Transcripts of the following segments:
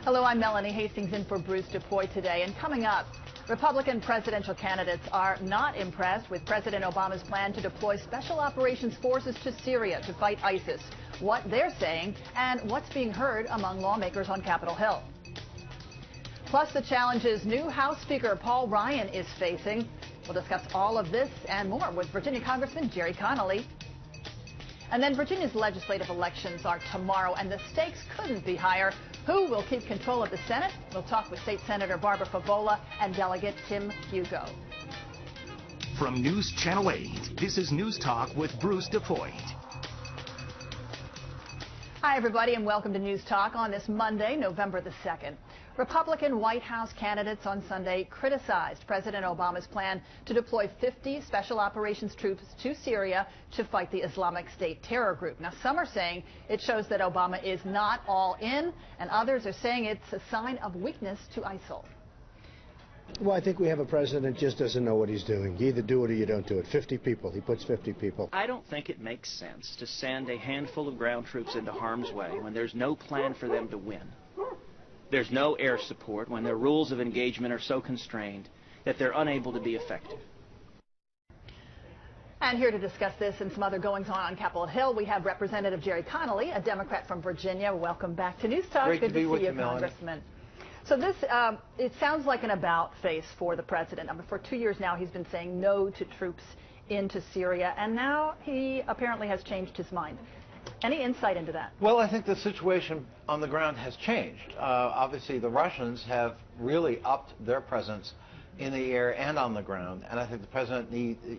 Hello, I'm Melanie Hastings in for Bruce DuPoy today. And coming up, Republican presidential candidates are not impressed with President Obama's plan to deploy special operations forces to Syria to fight ISIS, what they're saying, and what's being heard among lawmakers on Capitol Hill. Plus the challenges new House Speaker Paul Ryan is facing. We'll discuss all of this and more with Virginia Congressman Jerry Connolly. And then Virginia's legislative elections are tomorrow, and the stakes couldn't be higher. Who will keep control of the Senate? We'll talk with State Senator Barbara Favola and Delegate Tim Hugo. From News Channel 8, this is News Talk with Bruce DuPoy. Hi, everybody, and welcome to News Talk on this Monday, November the 2nd. Republican White House candidates on Sunday criticized President Obama's plan to deploy 50 special operations troops to Syria to fight the Islamic State terror group. Now, some are saying it shows that Obama is not all in, and others are saying it's a sign of weakness to ISIL. Well, I think we have a president that just doesn't know what he's doing. You either do it or you don't do it. 50 people. He puts 50 people. I don't think it makes sense to send a handful of ground troops into harm's way when there's no plan for them to win. There's no air support when their rules of engagement are so constrained that they're unable to be effective. And here to discuss this and some other goings-on on Capitol Hill, we have Representative Jerry Connolly, a Democrat from Virginia. Welcome back to News Talk. Great Good to be with you, Congressman. So this, it sounds like an about-face for the president. I mean, for 2 years now, he's been saying no to troops into Syria, and now he apparently has changed his mind. Any insight into that? Well, I think the situation on the ground has changed. Obviously, the Russians have really upped their presence in the air and on the ground, and I think the president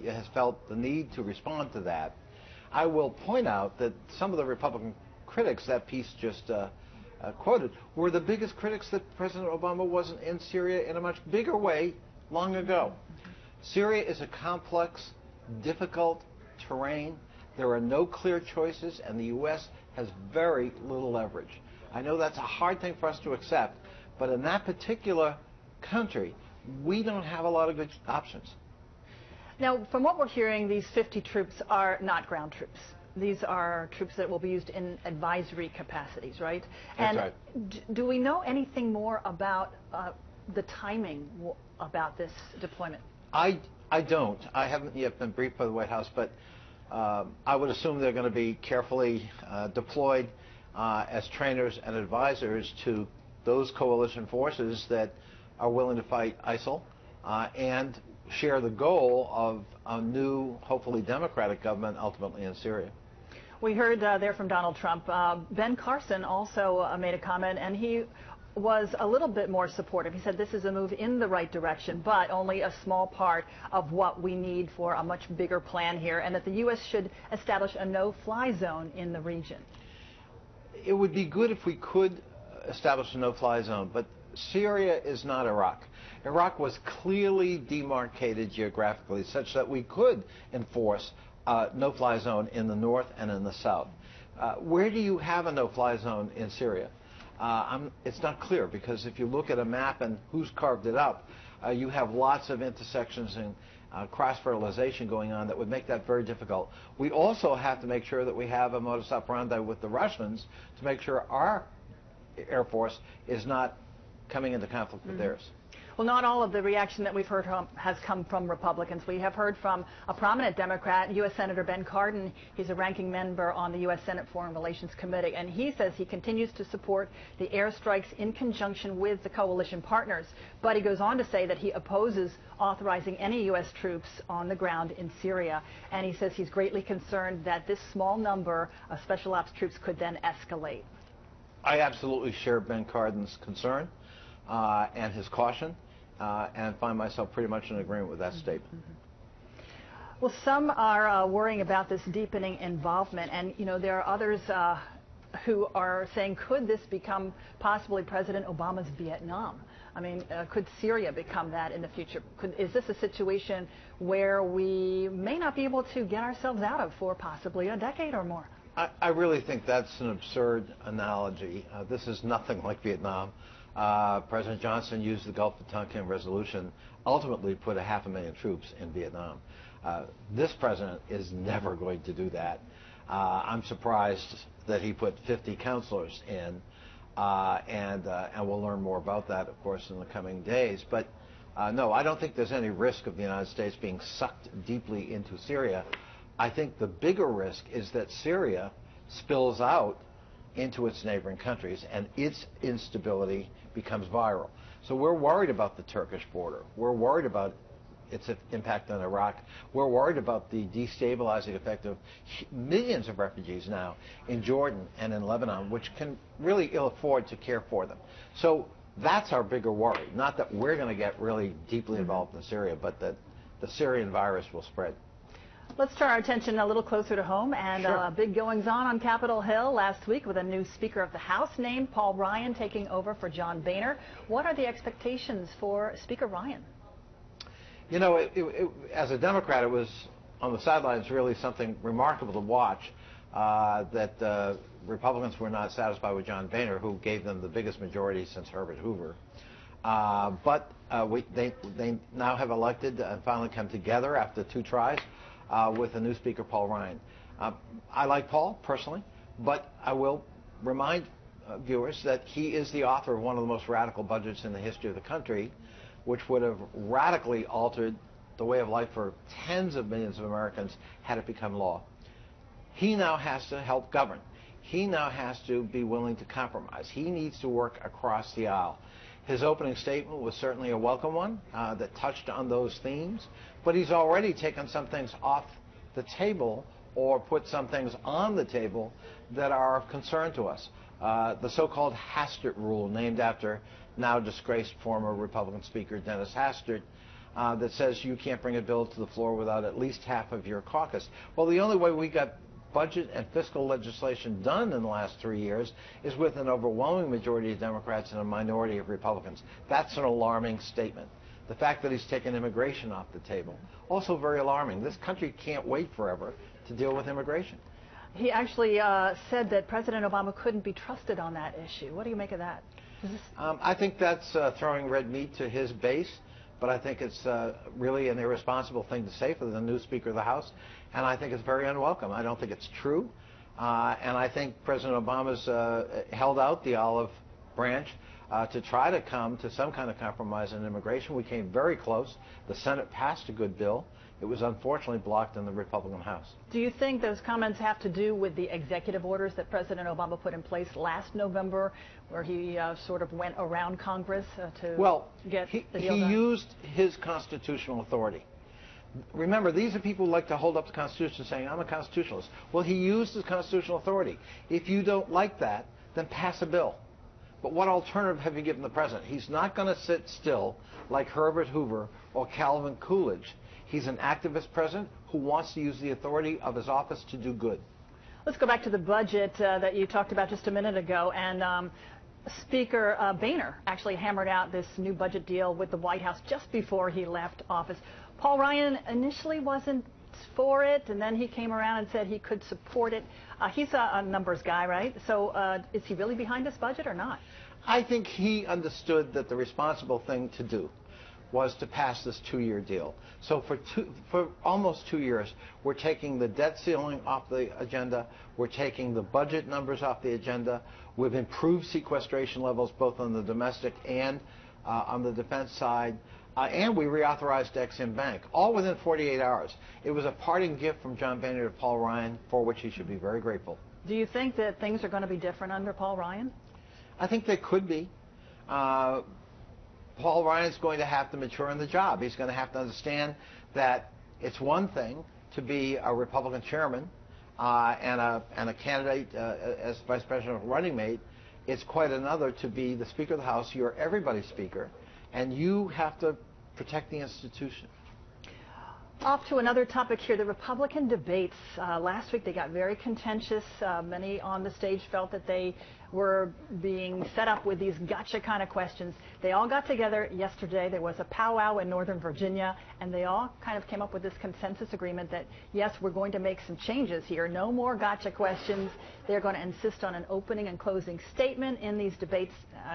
has felt the need to respond to that. I will point out that some of the Republican critics that piece just quoted were the biggest critics that President Obama wasn't in Syria in a much bigger way long ago. Syria is a complex, difficult terrain. There are no clear choices, and the U.S. has very little leverage. I know that's a hard thing for us to accept, but in that particular country, we don't have a lot of good options. Now, from what we're hearing, these 50 troops are not ground troops. These are troops that will be used in advisory capacities, right? That's and right. Do we know anything more about the timing about this deployment? I don't. I haven't yet been briefed by the White House, but I would assume they're going to be carefully deployed as trainers and advisors to those coalition forces that are willing to fight ISIL and share the goal of a new, hopefully democratic government ultimately in Syria. We heard there from Donald Trump. Ben Carson also made a comment, and he was a little bit more supportive. He said this is a move in the right direction, but only a small part of what we need for a much bigger plan here, and that the U.S. should establish a no-fly zone in the region. It would be good if we could establish a no-fly zone, but Syria is not Iraq. Iraq was clearly demarcated geographically such that we could enforce a no-fly zone in the north and in the south. Where do you have a no-fly zone in Syria? It's not clear, because if you look at a map and who's carved it up, you have lots of intersections and cross-fertilization going on that would make that very difficult. We also have to make sure that we have a modus operandi with the Russians to make sure our Air Force is not coming into conflict with theirs. Well, not all of the reaction that we've heard has come from Republicans. We have heard from a prominent Democrat, U.S. Senator Ben Cardin. He's a ranking member on the U.S. Senate Foreign Relations Committee, and he says he continues to support the airstrikes in conjunction with the coalition partners. But he goes on to say that he opposes authorizing any U.S. troops on the ground in Syria, and he says he's greatly concerned that this small number of special ops troops could then escalate. I absolutely share Ben Cardin's concern and his caution, and find myself pretty much in agreement with that statement. Well, some are worrying about this deepening involvement, and you know there are others who are saying, could this become possibly President Obama's Vietnam? I mean, could Syria become that in the future? Is this a situation where we may not be able to get ourselves out of for possibly a decade or more? I really think that's an absurd analogy. This is nothing like Vietnam. President Johnson used the Gulf of Tonkin resolution, ultimately put 500,000 troops in Vietnam. This president is never going to do that. I'm surprised that he put 50 counselors in. and we'll learn more about that, of course, in the coming days. But no, I don't think there's any risk of the United States being sucked deeply into Syria. I think the bigger risk is that Syria spills out into its neighboring countries and its instability becomes viral. So we're worried about the Turkish border. We're worried about its impact on Iraq. We're worried about the destabilizing effect of millions of refugees now in Jordan and in Lebanon, which can really ill afford to care for them. So that's our bigger worry. Not that we're going to get really deeply involved in Syria, but that the Syrian virus will spread. Let's turn our attention a little closer to home, and Sure. big goings-on Capitol Hill last week with a new Speaker of the House named Paul Ryan taking over for John Boehner. What are the expectations for Speaker Ryan? You know, as a Democrat, it was on the sidelines really something remarkable to watch that Republicans were not satisfied with John Boehner, who gave them the biggest majority since Herbert Hoover. But they now have elected and finally come together after 2 tries with a new Speaker, Paul Ryan. I like Paul personally, but I will remind viewers that he is the author of one of the most radical budgets in the history of the country, which would have radically altered the way of life for tens of millions of Americans had it become law. He now has to help govern. He now has to be willing to compromise. He needs to work across the aisle. His opening statement was certainly a welcome one that touched on those themes, but he's already taken some things off the table or put some things on the table that are of concern to us. The so-called Hastert rule, named after now disgraced former Republican Speaker Dennis Hastert, that says you can't bring a bill to the floor without at least half of your caucus. Well, the only way we got budget and fiscal legislation done in the last 3 years is with an overwhelming majority of Democrats and a minority of Republicans. That's an alarming statement. The fact that he's taken immigration off the table, also very alarming. This country can't wait forever to deal with immigration. He actually said that President Obama couldn't be trusted on that issue. What do you make of that? I think that's throwing red meat to his base, but I think it's really an irresponsible thing to say for the new Speaker of the House, and I think it's very unwelcome. I don't think it's true, and I think President Obama's held out the olive branch to try to come to some kind of compromise on immigration. We came very close. The Senate passed a good bill. It was unfortunately blocked in the Republican House. Do you think those comments have to do with the executive orders that President Obama put in place last November, where he sort of went around Congress to get the deal done? He used his constitutional authority. Remember, these are people who like to hold up the Constitution saying, I'm a constitutionalist. Well, he used his constitutional authority. If you don't like that, then pass a bill. But what alternative have you given the president? He's not going to sit still like Herbert Hoover or Calvin Coolidge. He's an activist president who wants to use the authority of his office to do good. Let's go back to the budget that you talked about just a minute ago. And Speaker Boehner actually hammered out this new budget deal with the White House just before he left office. Paul Ryan initially wasn't for it, and then he came around and said he could support it. He's a numbers guy, right? So is he really behind this budget or not? I think he understood that the responsible thing to do was to pass this 2-year deal. So for almost 2 years, we're taking the debt ceiling off the agenda. We're taking the budget numbers off the agenda. We've improved sequestration levels both on the domestic and on the defense side. And we reauthorized Ex-Im Bank, all within 48 hours. It was a parting gift from John Boehner to Paul Ryan, for which he should be very grateful. Do you think that things are going to be different under Paul Ryan? I think they could be. Paul Ryan's going to have to mature in the job. He's going to have to understand that it's one thing to be a Republican chairman and a candidate as vice president running mate. It's quite another to be the Speaker of the House. You're everybody's speaker, and you have to protect the institution. Off to another topic here, the Republican debates. Last week they got very contentious. Many on the stage felt that they were being set up with these gotcha kind of questions. They all got together yesterday. There was a powwow in Northern Virginia, and they all kind of came up with this consensus agreement that, yes, we're going to make some changes here. No more gotcha questions. They're going to insist on an opening and closing statement in these debates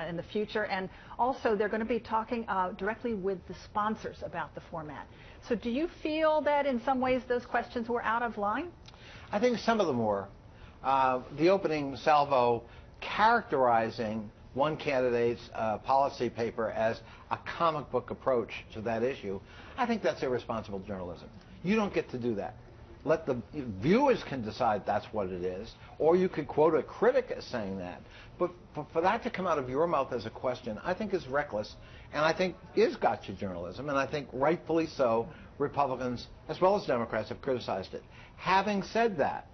in the future, and also they're going to be talking directly with the sponsors about the format. So do you feel that in some ways those questions were out of line? I think some of them were. The opening salvo characterizing one candidate's policy paper as a comic book approach to that issue, I think that's irresponsible journalism. You don't get to do that. Let the viewers can decide that's what it is, or you could quote a critic as saying that. But for that to come out of your mouth as a question, I think is reckless, and I think is gotcha journalism, and I think rightfully so, Republicans as well as Democrats have criticized it. Having said that,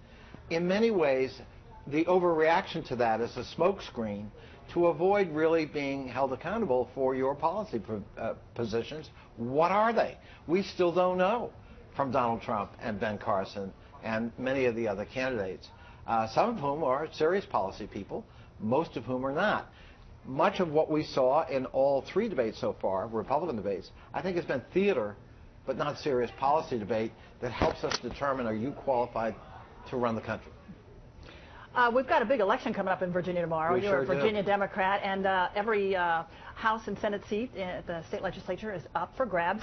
in many ways, the overreaction to that is a smokescreen to avoid really being held accountable for your policy positions. What are they? We still don't know from Donald Trump and Ben Carson and many of the other candidates, some of whom are serious policy people, most of whom are not. Much of what we saw in all three debates so far, Republican debates, I think has been theater but not serious policy debate that helps us determine, are you qualified to run the country? We've got a big election coming up in Virginia tomorrow. You're a Virginia Democrat, and every House and Senate seat at the state legislature is up for grabs.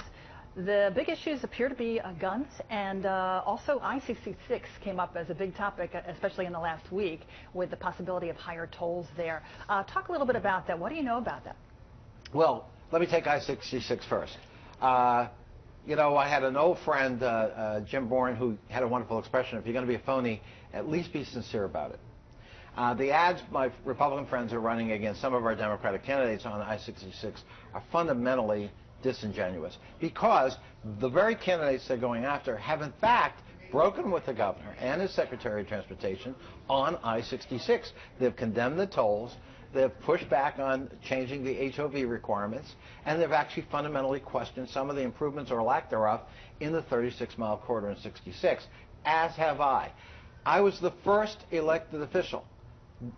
The big issues appear to be guns, and also I-66 came up as a big topic, especially in the last week, with the possibility of higher tolls there. Talk a little bit about that. What do you know about that? Well, let me take I-66 first. You know, I had an old friend, Jim Bourne, who had a wonderful expression: if you're going to be a phony, at least be sincere about it. The ads my Republican friends are running against some of our Democratic candidates on I-66 are fundamentally disingenuous, because the very candidates they're going after have in fact broken with the governor and his Secretary of Transportation on I-66. They've condemned the tolls, they've pushed back on changing the HOV requirements, and they've actually fundamentally questioned some of the improvements or lack thereof in the 36-mile corridor in 66, as have I. I was the first elected official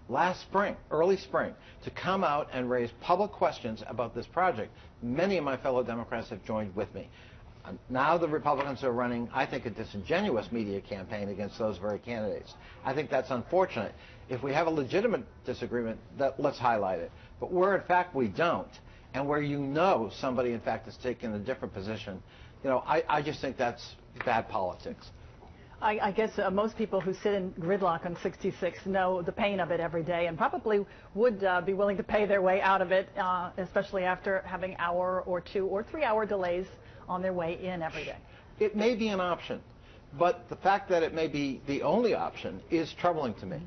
last spring, early spring, to come out and raise public questions about this project. Many of my fellow Democrats have joined with me. Now the Republicans are running, I think, a disingenuous media campaign against those very candidates. I think that's unfortunate. If we have a legitimate disagreement, let's highlight it. But where, in fact, we don't, and where you know somebody, in fact, has taken a different position, you know, I just think that's bad politics. I guess most people who sit in gridlock on 66 know the pain of it every day, and probably would be willing to pay their way out of it, especially after having hour or 2 or 3 hour delays on their way in every day. It may be an option, but the fact that it may be the only option is troubling to me.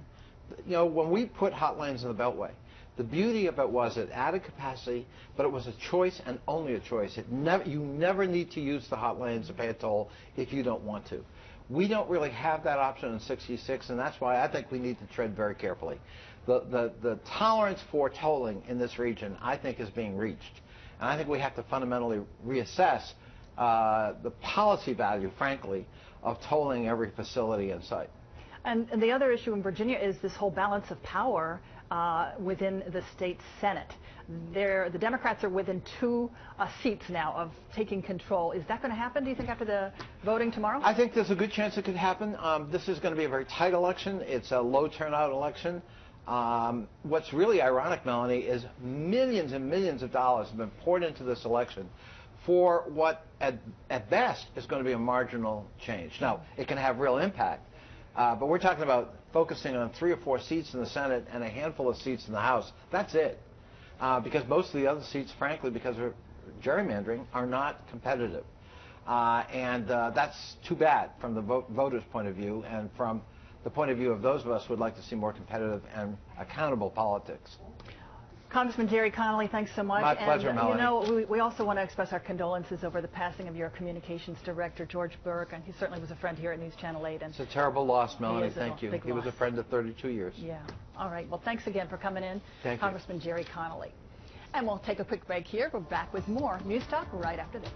You know, when we put hot lanes in the Beltway, the beauty of it was it added capacity, but it was a choice and only a choice. You never need to use the hot lanes to pay a toll if you don't want to. We don't really have that option in 66, and that's why I think we need to tread very carefully. The tolerance for tolling in this region, I think, is being reached. And I think we have to fundamentally reassess the policy value, frankly, of tolling every facility in sight. And the other issue in Virginia is this whole balance of power within the state Senate. The Democrats are within 2 seats now of taking control. Is that going to happen, do you think, after the voting tomorrow? I think there's a good chance it could happen. This is going to be a very tight election. It's a low turnout election. What's really ironic, Melanie, is millions and millions of dollars have been poured into this election for what, at best, is going to be a marginal change. Now, it can have real impact. But we're talking about focusing on 3 or 4 seats in the Senate and a handful of seats in the House. That's it. Because most of the other seats, frankly, because of gerrymandering, are not competitive. And that's too bad from the voters' point of view, and from the point of view of those of us who would like to see more competitive and accountable politics. Congressman Jerry Connolly, thanks so much. My pleasure, Melanie. You know, we also want to express our condolences over the passing of your communications director, George Burke, and he certainly was a friend here at News Channel 8. And it's a terrible loss, Melanie. Thank you. He was a friend of 32 years. Yeah. All right. Well, thanks again for coming in, Congressman Jerry Connolly. And we'll take a quick break here. We're back with more News Talk right after this.